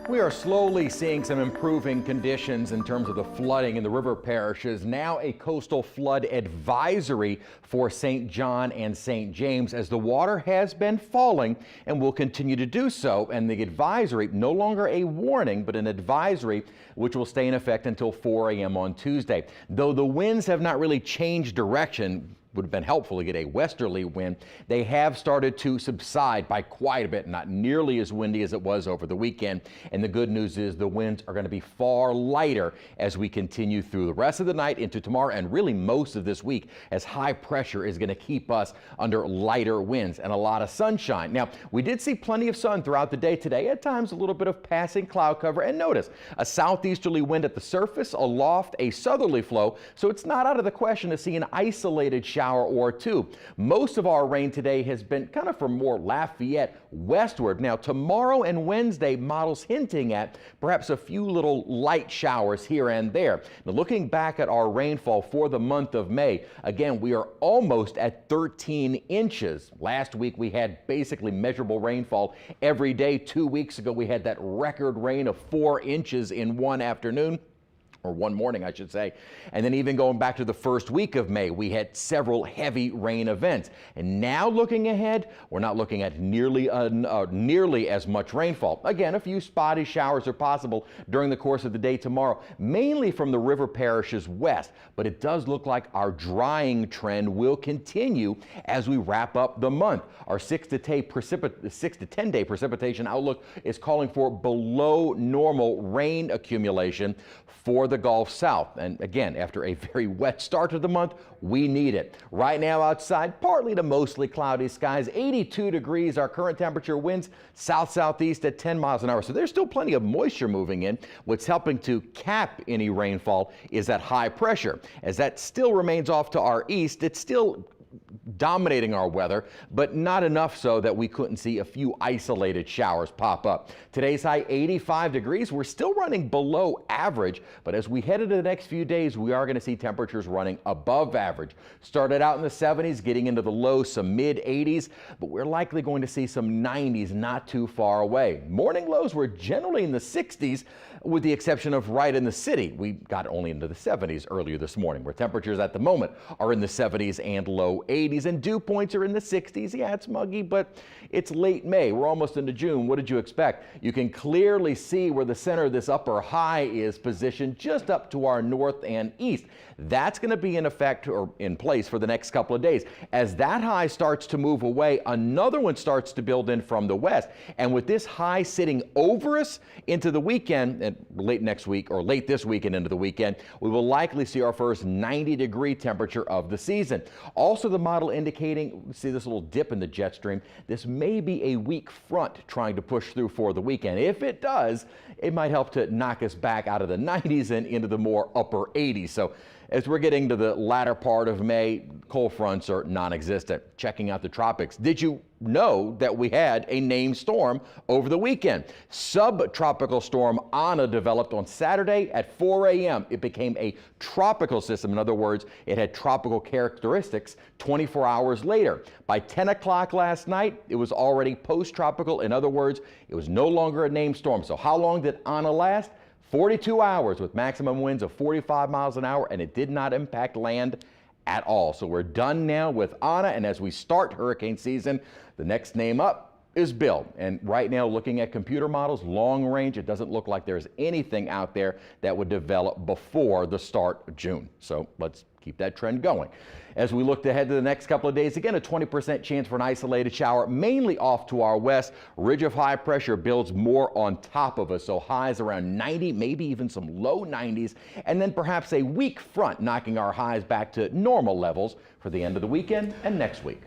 We are slowly seeing some improving conditions in terms of the flooding in the river parishes. Now a coastal flood advisory for St. John and St. James as the water has been falling and will continue to do so. And the advisory, no longer a warning, but an advisory, which will stay in effect until 4 a.m. on Tuesday. Though the winds have not really changed direction, would have been helpful to get a westerly wind. They have started to subside by quite a bit, not nearly as windy as it was over the weekend. And the good news is the winds are going to be far lighter as we continue through the rest of the night into tomorrow and really most of this week, as high pressure is going to keep us under lighter winds and a lot of sunshine. Now, we did see plenty of sun throughout the day today, at times a little bit of passing cloud cover, and notice a southeasterly wind at the surface, aloft a southerly flow, so it's not out of the question to see an isolated shower or two. Most of our rain today has been kind of from more Lafayette westward. Now tomorrow and Wednesday, models hinting at perhaps a few little light showers here and there. Now looking back at our rainfall for the month of May, again, we are almost at 13 inches. Last week we had basically measurable rainfall every day. 2 weeks ago we had that record rain of 4 inches in one afternoon. Or one morning, I should say. And then even going back to the first week of May, we had several heavy rain events. And now looking ahead, we're not looking at nearly as much rainfall. Again, a few spotty showers are possible during the course of the day tomorrow, mainly from the river parishes west. But it does look like our drying trend will continue as we wrap up the month. Our 6 to 10 day precipitation outlook is calling for below normal rain accumulation for the Gulf South. And again, after a very wet start to the month, we need it. Right now outside, partly to mostly cloudy skies, 82 degrees, our current temperature, winds south-southeast at 10 miles an hour. So there's still plenty of moisture moving in. What's helping to cap any rainfall is that high pressure. As that still remains off to our east, it's still dominating our weather, but not enough so that we couldn't see a few isolated showers pop up. Today's high 85 degrees. We're still running below average, but as we head into the next few days, we are going to see temperatures running above average. Started out in the 70s, getting into the low, some mid 80s, but we're likely going to see some 90s not too far away. Morning lows were generally in the 60s, with the exception of right in the city. We got only into the 70s earlier this morning, where temperatures at the moment are in the 70s and low 80s, and dew points are in the 60s. Yeah, it's muggy, but it's late May. We're almost into June. What did you expect? You can clearly see where the center of this upper high is positioned, just up to our north and east. That's going to be in effect or in place for the next couple of days. As that high starts to move away, another one starts to build in from the west. And with this high sitting over us into the weekend, and late next week or late this weekend into the weekend, we will likely see our first 90-degree temperature of the season. Also, the model indicating, see this little dip in the jet stream, this may be a weak front trying to push through for the weekend. If it does, it might help to knock us back out of the 90s and into the more upper 80s. So as we're getting to the latter part of May, cold fronts are non-existent. Checking out the tropics, did you know that we had a named storm over the weekend? Subtropical storm Ana developed on Saturday at 4 a.m. It became a tropical system. In other words, it had tropical characteristics 24 hours later. By 10 o'clock last night, it was already post-tropical. In other words, it was no longer a named storm. So how long did Ana last? 42 hours with maximum winds of 45 miles an hour, and it did not impact land at all. So we're done now with Ana, and as we start hurricane season, the next name up is Bill. And right now, looking at computer models, long range, it doesn't look like there's anything out there that would develop before the start of June. So let's keep that trend going. As we look ahead to the next couple of days, again, a 20% chance for an isolated shower, mainly off to our west. Ridge of high pressure builds more on top of us, so highs around 90, maybe even some low 90s, and then perhaps a weak front knocking our highs back to normal levels for the end of the weekend and next week.